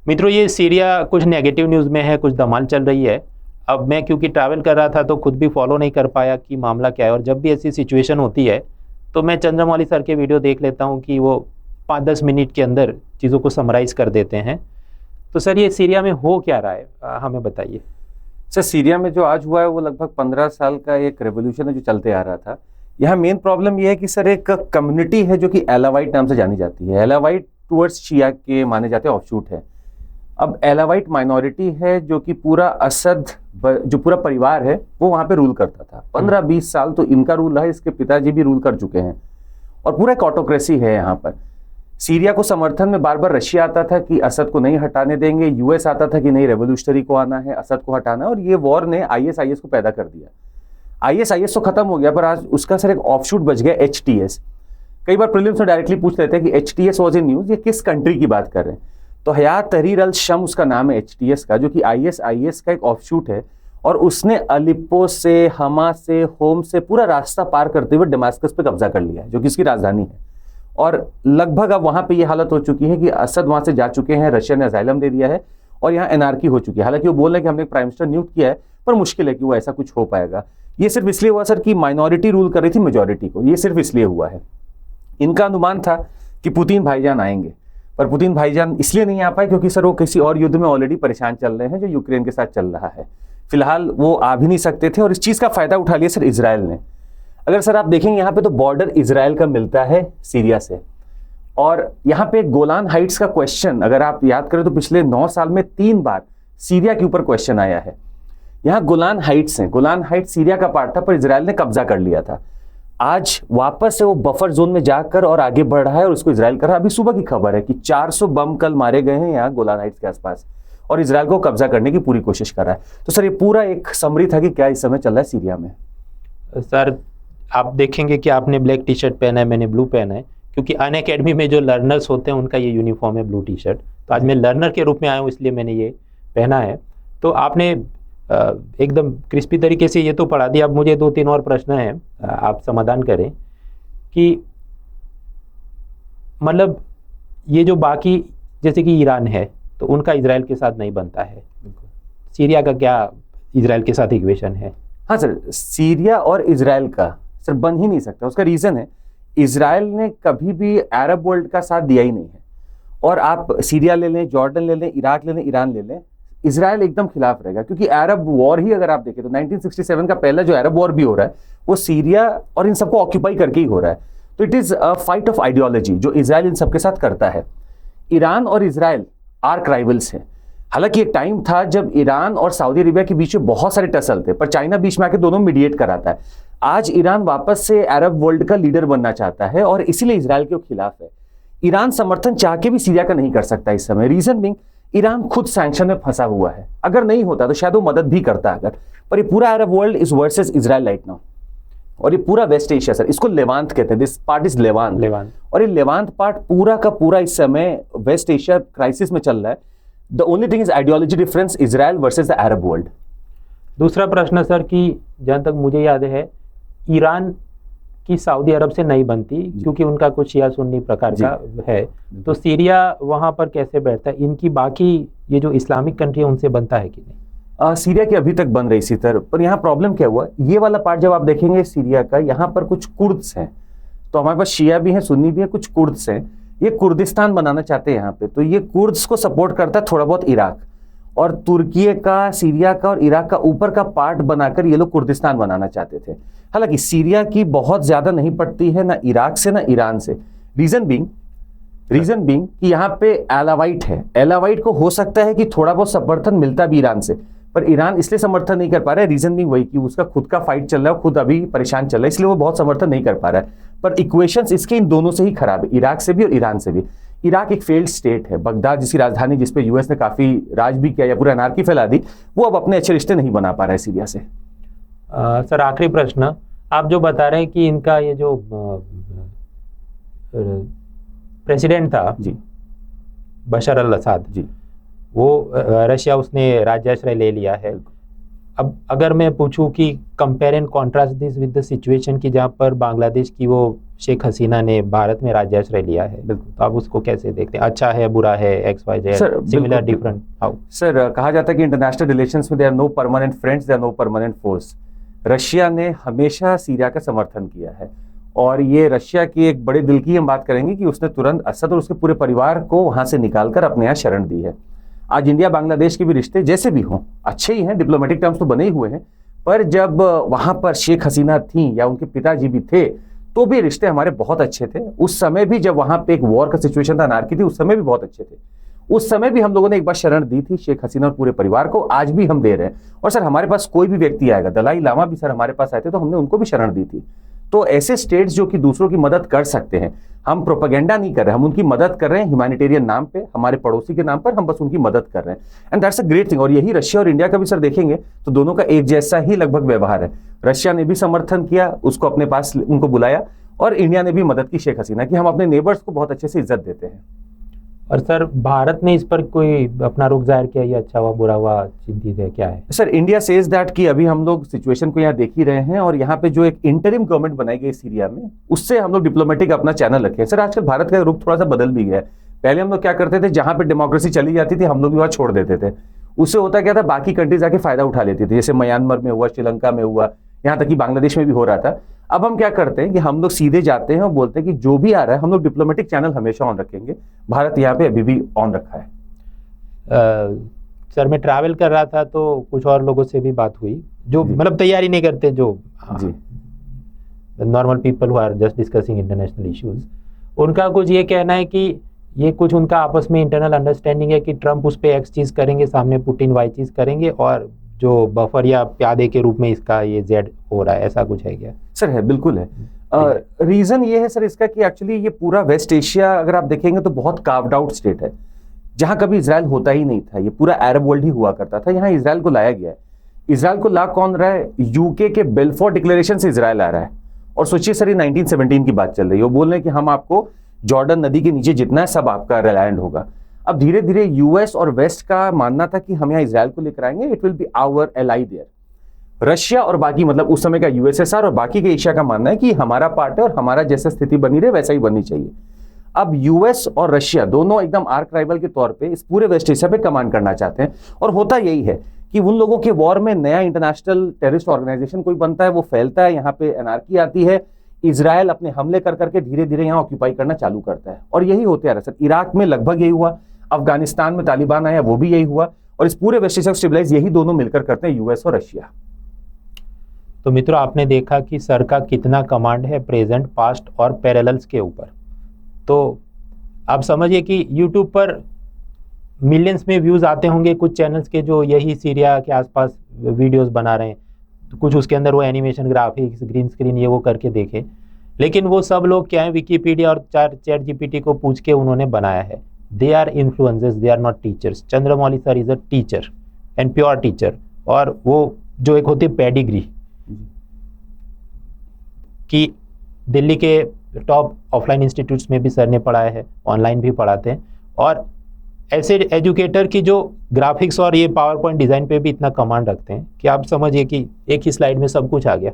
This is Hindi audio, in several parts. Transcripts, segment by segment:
मित्रों, ये सीरिया कुछ नेगेटिव न्यूज़ में है, कुछ धमाल चल रही है। अब मैं क्योंकि ट्रैवल कर रहा था तो खुद भी फॉलो नहीं कर पाया कि मामला क्या है, और जब भी ऐसी सिचुएशन होती है तो मैं चंद्रमौली सर के वीडियो देख लेता हूँ कि वो 5-10 मिनट के अंदर चीज़ों को समराइज़ कर देते हैं। तो सर, ये सीरिया में हो क्या रहा है, हमें बताइए। सर, सीरिया में जो आज हुआ है वो लगभग 15 साल का एक रेवोल्यूशन है जो चलते आ रहा था। यहाँ मेन प्रॉब्लम ये है कि सर एक कम्युनिटी है जो कि एलावाइट नाम से जानी जाती है। एलावाइट टूवर्ड्स शिया के माने जाते हैं ऑफशूट है। अब एलावाइट माइनॉरिटी है जो कि पूरा असद जो पूरा परिवार है वो वहाँ पे रूल करता था 15-20 साल। तो इनका रूल है, इसके पिताजी भी रूल कर चुके हैं और पूरा एक ऑटोक्रेसी है यहाँ पर। सीरिया को समर्थन में बार बार रशिया आता था कि असद को नहीं हटाने देंगे, यूएस आता था कि नहीं रेवोल्यूशनरी को आना है, असद को हटाना है। और ये वॉर ने आईएसआईएस को पैदा कर दिया। आईएसआईएस तो खत्म हो गया, पर आज उसका सर एक ऑफशूट बच गया, एचटीएस। कई बार प्रीलिम्स में डायरेक्टली पूछ लेते हैं कि एचटीएस वाज इन न्यूज, ये किस कंट्री की बात कर रहे हैं। तो हयात तहरीर अल शम उसका नाम है एचटीएस का, जो कि आईएसआईएस का एक ऑफशूट है। और उसने अलिप्पो से, हमा से, होम से पूरा रास्ता पार करते हुए दमास्कस पे कब्जा कर लिया है, जो कि इसकी राजधानी है। और लगभग अब वहां पे ये हालत हो चुकी है कि असद वहां से जा चुके हैं, रशिया ने असाइलम दे दिया है और यहाँ एनार्की हो चुकी है। हालांकि वो बोल रहे हैं कि हमने प्राइम मिनिस्टर नियुक्त किया है, पर मुश्किल है कि वो ऐसा कुछ हो पाएगा। ये सिर्फ इसलिए हुआ सर कि माइनॉरिटी रूल कर रही थी मेजॉरिटी को, ये सिर्फ इसलिए हुआ है। इनका अनुमान था कि पुतिन भाईजान आएंगे, पर पुतिन भाईजान इसलिए नहीं आ पाए क्योंकि सर वो किसी और युद्ध में ऑलरेडी परेशान चल रहे हैं जो यूक्रेन के साथ चल रहा है। फिलहाल वो आ भी नहीं सकते थे और इस चीज का फायदा उठा लिया सर इजराइल ने। अगर सर आप देखेंगे यहाँ पे तो बॉर्डर इजराइल का मिलता है सीरिया से। और यहाँ पे गोलान हाइट्स का क्वेश्चन अगर आप याद करें तो पिछले 9 साल में 3 बार सीरिया के ऊपर क्वेश्चन आया है। यहाँ गोलान हाइट्स हैं, गोलान हाइट्स सीरिया का पार्ट था पर इजराइल ने कब्जा कर लिया था। आज वापस से वो बफर जोन में जाकर और आगे बढ़ रहा है और उसको इजराइल कर रहा है। अभी सुबह की खबर है कि 400 बम कल मारे गए हैं यहाँ गोलान हाइट्स के आसपास और इजराइल को कब्जा करने की पूरी कोशिश कर रहा है। तो सर ये पूरा एक समरी था कि क्या इस समय चल रहा है सीरिया में। सर, आप देखेंगे कि आपने ब्लैक टी शर्ट पहना है, मैंने ब्लू पहना है, क्योंकि अनअकैडमी में जो लर्नर्स होते हैं उनका ये यूनिफॉर्म है ब्लू टी शर्ट। तो आज मैं लर्नर के रूप में आया हूँ इसलिए मैंने ये पहना है। तो आपने एकदम क्रिस्पी तरीके से ये तो पढ़ा दिया। अब मुझे 2-3 और प्रश्न हैं, आप समाधान करें कि मतलब ये जो बाकी जैसे कि ईरान है तो उनका इजराइल के साथ नहीं बनता है, सीरिया का क्या इजराइल के साथ इक्वेशन है? हाँ सर, सीरिया और इजराइल का सर बन ही नहीं सकता। उसका रीजन है इजराइल ने कभी भी अरब वर्ल्ड का साथ दिया ही नहीं है। और आप सीरिया ले लें, जॉर्डन ले लें, इराक ले लें, ईरान ले लें, इजराइल एकदम खिलाफ रहेगा। क्योंकि अरब वॉर ही अगर आप देखें तो 1967 का पहला जो अरब वॉर भी हो रहा है वो सीरिया और इन सबको ऑक्यूपाई करके ही हो रहा है। तो it is a fight of ideology जो इजराइल इन सबके साथ करता है। ईरान और इजराइल आर्क राइवल्स हैं। हालांकि एक टाइम था जब ईरान और सऊदी अरेबिया के बीच में बहुत सारे टसल थे, पर चाइना बीच में आके दोनों मीडिएट कराता है। आज ईरान वापस से अरब वर्ल्ड का लीडर बनना चाहता है और इसीलिए इजराइल के खिलाफ है। ईरान समर्थन चाह के भी सीरिया का नहीं कर सकता इस समय। रीजन बिंग ईरान खुद सैंक्शन में फंसा हुआ है। अगर नहीं होता तो शायद वो मदद भी करता अगर, पर ये पूरा Arab world is versus Israel right now. और ये पूरा वेस्ट एशिया सर, इसको लेवांत कहते हैं, दिस पार्ट इज लेवांत। और ये लेवांत पार्ट पूरा का पूरा इस समय वेस्ट एशिया क्राइसिस में चल रहा है। The only thing is ideology difference, Israel versus the Arab world. दूसरा प्रश्न सर कि जहाँ तक मुझे याद है ईरान की सऊदी अरब से नहीं बनती क्योंकि उनका कुछ शिया सुन्नी प्रकार का है। तो सीरिया वहाँ पर कैसे बैठता है? इनकी बाकी ये जो इस्लामिक कंट्री है उनसे बनता है कि नहीं? सीरिया की अभी तक बन रही इसी तरह। पर यहाँ प्रॉब्लम क्या हुआ, ये वाला पार्ट जब आप देखेंगे सीरिया का, यहाँ पर कुछ कुर्द्स हैं। तो हमारे पास शिया भी है, सुन्नी भी है, कुछ कुर्द्स हैं। ये कुर्दिस्तान बनाना चाहते हैं यहाँ पे। तो ये कुर्द्स को सपोर्ट करता है थोड़ा बहुत इराक, और तुर्की का, सीरिया का और इराक का ऊपर का पार्ट बनाकर ये लोग कुर्दिस्तान बनाना चाहते थे। हालांकि सीरिया की बहुत ज्यादा नहीं पड़ती है, ना इराक से ना ईरान से। रीजन बिंग कि यहाँ पे एलावाइट है। एलावाइट को हो सकता है कि थोड़ा बहुत समर्थन मिलता भी ईरान से, पर ईरान इसलिए समर्थन नहीं कर पा रहा है। रीजन बिंग वही कि उसका खुद का फाइट चल रहा है, खुद अभी परेशान चल रहा है, इसलिए वो बहुत समर्थन नहीं कर पा रहा है। पर इक्वेशंस इसके इन दोनों से ही खराब है, इराक से भी और ईरान से भी। इराक एक फेल्ड स्टेट है, बगदाद जिसकी राजधानी, जिसपे यूएस ने काफी राज भी किया या पूरा अनार्की फैला दी, वो अब अपने अच्छे रिश्ते नहीं बना पा रहा है सीरिया से। सर आखिरी प्रश्न, आप जो बता रहे हैं कि इनका ये जो प्रेसिडेंट था जी, बशर अल असद जी, वो रशिया उसने राज्याश्रय ले लिया है। अब अगर मैं पूछूं कि compare and contrast this with the situation की जहाँ पर बांग्लादेश की वो शेख हसीना ने भारत में राज्याश्रय लिया है, बिल्कुल। तो आप उसको कैसे देखते हैं? अच्छा है, बुरा है, XYZ, सर, सिमिलर, बिल्कुल। Different, how? सर, कहा जाता है कि इंटरनेशनल रिलेशंस में there are no permanent friends, there are no permanent force. Russia ने हमेशा सीरिया का समर्थन किया है, और ये रशिया की एक बड़े दिल की हम बात करेंगे कि उसने तुरंत असद और उसके पूरे परिवार को वहां से निकालकर अपने यहाँ शरण दी है। आज इंडिया बांग्लादेश के भी रिश्ते जैसे भी हों अच्छे ही हैं, डिप्लोमेटिक टर्म्स तो बने ही हुए हैं, पर जब वहां पर शेख हसीना थी या उनके पिताजी भी थे तो भी रिश्ते हमारे बहुत अच्छे थे। उस समय भी जब वहां पे एक वॉर का सिचुएशन था, अनार्की थी, उस समय भी बहुत अच्छे थे। उस समय भी हम लोगों ने एक बार शरण दी थी शेख हसीना और पूरे परिवार को, आज भी हम दे रहे हैं। और सर, हमारे पास कोई भी व्यक्ति आएगा, दलाई लामा भी सर हमारे पास आए थे तो हमने उनको भी शरण दी थी। तो ऐसे स्टेट्स जो कि दूसरों की मदद कर सकते हैं, हम प्रोपेगेंडा नहीं कर रहे, हम उनकी मदद कर रहे हैं ह्यूमैनिटेरियन नाम पे, हमारे पड़ोसी के नाम पर हम बस उनकी मदद कर रहे हैं, and that's a great thing. और यही रशिया और इंडिया का भी सर देखेंगे तो दोनों का एक जैसा ही लगभग व्यवहार है। रशिया ने भी समर्थन किया, उसको अपने पास उनको बुलाया, और इंडिया ने भी मदद की शेख हसीना की। हम अपने नेबर्स को बहुत अच्छे से इज्जत देते हैं। और सर, भारत ने इस पर कोई अपना रुख जाहिर किया, ये अच्छा हुआ, बुरा हुआ, चिंतित है, क्या है? सर, इंडिया सेज दैट कि अभी हम लोग सिचुएशन को यहाँ देख ही रहे हैं, और यहाँ पे जो एक इंटरिम गवर्नमेंट बनाई गई सीरिया में, उससे हम लोग डिप्लोमेटिक अपना चैनल रखे हैं। सर, आजकल भारत का रुख थोड़ा सा बदल भी गया है। पहले हम लोग क्या करते थे, जहां पे डेमोक्रेसी चली जाती थी हम लोग भी वहां छोड़ देते थे। उससे होता क्या था, बाकी कंट्रीज आके फायदा उठा लेती थी, जैसे म्यांमार में हुआ, श्रीलंका में हुआ, यहाँ तक कि बांग्लादेश में भी हो रहा था। अब हम क्या करते हैं कि हम लोग सीधे जाते हैं और बोलते हैं कि जो भी आ रहा है हम लोग डिप्लोमेटिक चैनल हमेशा ऑन रखेंगे। भारत यहाँ पे अभी भी ऑन रखा है। सर, मैं ट्रैवल कर रहा था तो कुछ और लोगों से भी बात हुई जो जी। मतलब तैयारी नहीं करते, जो जी, normal people who are just discussing international issues, उनका कुछ ये कहना है कि ये कुछ उनका आपस में इंटरनल अंडरस्टैंडिंग है कि ट्रंप उस पर एक्स चीज़ करेंगे, सामने पुतिन वाई चीज़ करेंगे, और जो बफर या प्यादे के रूप में इसका ये जेड हो रहा है, ऐसा कुछ है क्या? सर है, बिल्कुल है। रीजन ये है सर इसका कि एक्चुअली ये पूरा वेस्ट एशिया अगर आप देखेंगे तो बहुत कार्व्ड आउट स्टेट है, जहां कभी इजराइल होता ही नहीं था। ये पूरा अरब वर्ल्ड ही हुआ करता था, यहाँ इजराइल को लाया गया है। इजराइल को ला कौन रहा है? यूके के बेल्फोर डिक्लेरेशन से इजराइल आ रहा है। और सोचिए सर, ये 1917 की बात चल रही है, वो बोल रहे हैं कि हम आपको जॉर्डन नदी के नीचे जितना है सब आपका लैंड होगा। अब धीरे धीरे यूएस और वेस्ट का मानना था कि हम यहाँ इजराइल को लेकर आएंगे, it will be our ally there. Russia और बाकी मतलब उस समय का यूएसएसआर और बाकी के एशिया का मानना है कि हमारा पार्ट है और हमारा जैसा स्थिति बनी रहे वैसा ही बननी चाहिए। अब यूएस और रशिया दोनों एकदम आर्क राइवल के तौर पे इस पूरे वेस्ट एशिया पे कमांड करना चाहते हैं। और होता यही है कि उन लोगों के वॉर में नया इंटरनेशनल टेररिस्ट ऑर्गेनाइजेशन कोई बनता है, वो फैलता है, यहाँ पे एनार्की आती है, इजराइल अपने हमले कर करके धीरे धीरे यहाँ ऑक्यूपाई करना चालू करता है। और यही होते आ रहा है सर। इराक में लगभग यही हुआ, अफगानिस्तान में तालिबान आया, वो भी यही हुआ, और इस पूरे वेस्ट एशिया को स्टेबलाइज यही दोनों मिलकर करते हैं, यूएस और रशिया। तो मित्रों, आपने देखा कि सर का कितना कमांड है प्रेजेंट, पास्ट और पैरेलल्स के ऊपर। तो आप समझिए कि यूट्यूब पर मिलियंस में व्यूज़ आते होंगे कुछ चैनल्स के जो यही सीरिया के आसपास वीडियोस बना रहे हैं, तो कुछ उसके अंदर वो एनिमेशन, ग्राफिक्स, ग्रीन स्क्रीन, ये वो करके देखें। लेकिन वो सब लोग क्या है, विकीपीडिया और चैट जीपीटी को पूछ के उन्होंने बनाया है। They are influencers, they are not teachers. Chandramouli sir is a teacher and pure teacher. और वो जो एक होती है पेडिग्री कि दिल्ली के टॉप ऑफलाइन इंस्टीट्यूट्स में भी सर ने पढ़ाया है, ऑनलाइन भी पढ़ाते हैं। और ऐसे एजुकेटर की जो ग्राफिक्स और ये पावर पॉइंट डिज़ाइन पे भी इतना कमांड रखते हैं कि आप समझिए कि एक ही स्लाइड में सब कुछ आ गया,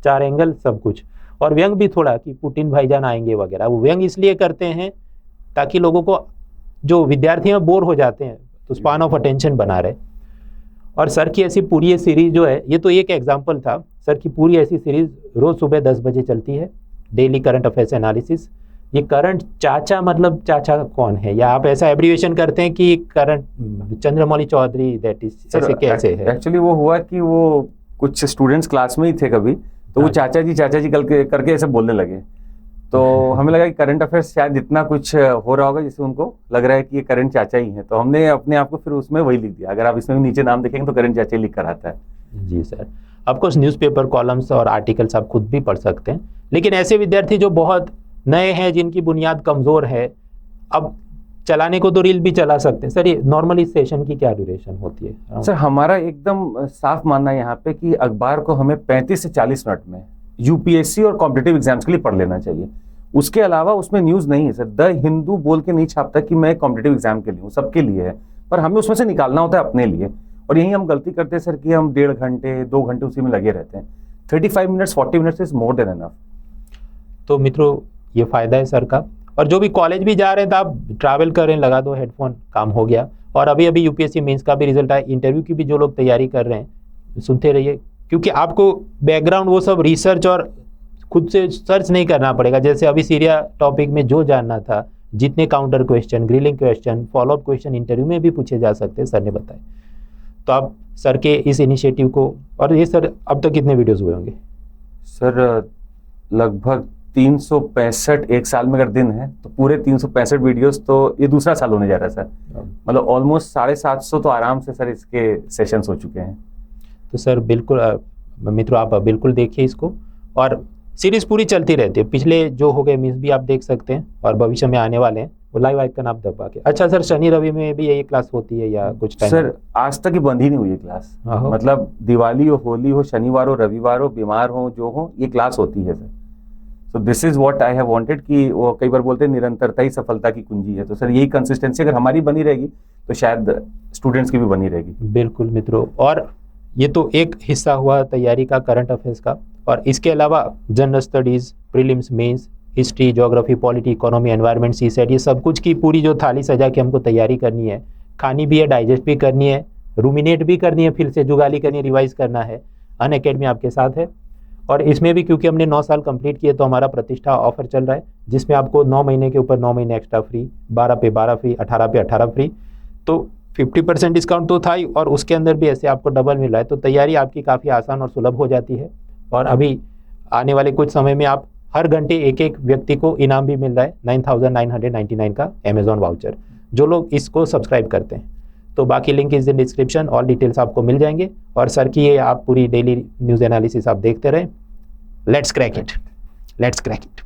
4 एंगल सब कुछ। और व्यंग भी थोड़ा कि पुतिन भाईजान आएंगे वगैरह, वो व्यंग इसलिए करते हैं ताकि लोगों को, जो विद्यार्थी हैं बोर हो जाते हैं, तो स्पान ऑफ अटेंशन बना रहे। और सर की ऐसी पूरी ये सीरीज जो है, ये तो एक एग्जाम्पल था, सर की पूरी ऐसी सीरीज रोज़ सुबह 10 बजे चलती है, डेली करंट अफेयर्स एनालिसिस। ये करंट चाचा मतलब चाचा कौन है, या आप ऐसा एब्रीविएशन करते हैं कि current Chandramouli Chaudhary, that is ऐसे कैसे है? एक्चुअली वो हुआ कि वो कुछ स्टूडेंट्स क्लास में ही थे कभी, तो वो चाचा जी करके ऐसे बोलने लगे। तो हमें लगा कि करंट अफेयर्स शायद इतना कुछ हो रहा होगा जिससे उनको लग रहा है कि ये करंट चाचा ही है, तो हमने अपने आप को फिर उसमें वही लिख दिया। अगर आप इसमें नीचे नाम देखेंगे तो करंट चाचा ही लिख कर आता है। जी सर, ऑफकोर्स न्यूज़पेपर कॉलम्स और आर्टिकल्स आप खुद भी पढ़ सकते हैं। लेकिन ऐसे विद्यार्थी जो बहुत नए हैं, जिनकी बुनियाद कमज़ोर है, अब चलाने को तो रील भी चला सकते हैं। सर, ये नॉर्मली सेशन की क्या ड्यूरेशन होती है? सर, हमारा एकदम साफ मानना है यहाँ पे कि अखबार को हमें 35 से 40 मिनट में यूपीएससी और कॉम्पिटिटिव एग्जाम्स के लिए पढ़ लेना चाहिए। उसके अलावा उसमें न्यूज़ नहीं है सर। द हिंदू बोल के नहीं छापता कि मैं कॉम्पिटिटिव एग्जाम के लिए हूँ, सबके लिए है, पर हमें उसमें से निकालना होता है अपने लिए। और यही हम गलती करते हैं सर कि हम 1.5 घंटे 2 घंटे उसी में लगे रहते हैं। 35 minutes 40 minutes is more than enough. तो मित्रों ये फ़ायदा है सर का। और जो भी कॉलेज भी जा रहे हैं तो आप ट्रैवल कर रहे हैं, लगा दो हेडफोन, काम हो गया। और अभी अभी यूपीएससी मेंस का भी रिजल्ट आया, इंटरव्यू की भी जो लोग तैयारी कर रहे हैं सुनते रहिए, क्योंकि आपको बैकग्राउंड वो सब रिसर्च और खुद से सर्च नहीं करना पड़ेगा। जैसे अभी सीरिया टॉपिक में जो जानना था, जितने counter question, grilling question, follow up question interview में भी पूछे जा सकते हैं, सर ने बताया। तो आप सर के इस इनिशिएटिव को, और ये सर अब तक कितने वीडियोस हुए होंगे? सर लगभग 365 एक साल में अगर दिन है तो पूरे 365 वीडियोस, तो ये दूसरा साल होने जा रहा है सर। मतलब ऑलमोस्ट 750 तो आराम से सर इसके सेशंस हो चुके हैं। तो सर बिल्कुल मित्रों आप बिल्कुल देखिए इसको, और सीरीज पूरी चलती रहती है। पिछले जो हो गए मिस भी आप देख सकते हैं, और भविष्य में आने वाले हैं, वो लाइव आइकन आप दबा के। अच्छा सर, शनि रवि में भी यही क्लास होती है या कुछ टाइम? सर आज तक ही बंद ही नहीं हुई है क्लास। मतलब दिवाली हो, होली हो, शनिवार हो, रविवार हो, बीमार हो, जो हो, ये क्लास होती है sir. So this is what I have wanted कि वो कई बार बोलते हैं निरंतरता ही सफलता की कुंजी है। तो सर यही कंसिस्टेंसी अगर हमारी बनी रहेगी तो शायद स्टूडेंट्स की भी बनी रहेगी। बिल्कुल मित्रों, और ये तो एक हिस्सा हुआ तैयारी का, करंट अफेयर्स का, और इसके अलावा general studies, prelims, mains, history, geography, polity, economy, environment, CSAT, ये सब कुछ की पूरी जो थाली सजा के हमको तैयारी करनी है, खानी भी है, डाइजेस्ट भी करनी है, रूमिनेट भी करनी है, फिर से जुगाली करनी है, रिवाइज करना है। अनअकैडमी आपके साथ है। और इसमें भी क्योंकि हमने 9 साल कंप्लीट किए तो हमारा प्रतिष्ठा ऑफर चल रहा है, जिसमें आपको 9 महीने के ऊपर 9 महीने एक्स्ट्रा फ्री, 12 पे 12 फ्री, 18 पे 18 फ्री। तो 50% डिस्काउंट तो था ही, और उसके अंदर भी ऐसे आपको डबल मिल रहा है। तो तैयारी आपकी काफ़ी आसान और सुलभ हो जाती है। और अभी आने वाले कुछ समय में आप हर घंटे एक एक व्यक्ति को इनाम भी मिल रहा है, 9,999 का अमेजॉन वाउचर, जो लोग इसको सब्सक्राइब करते हैं। तो बाकी link is in description, all details आपको मिल जाएंगे। और सर की ये आप पूरी डेली न्यूज़ एनालिसिस आप देखते रहें। Let's crack it, let's crack it.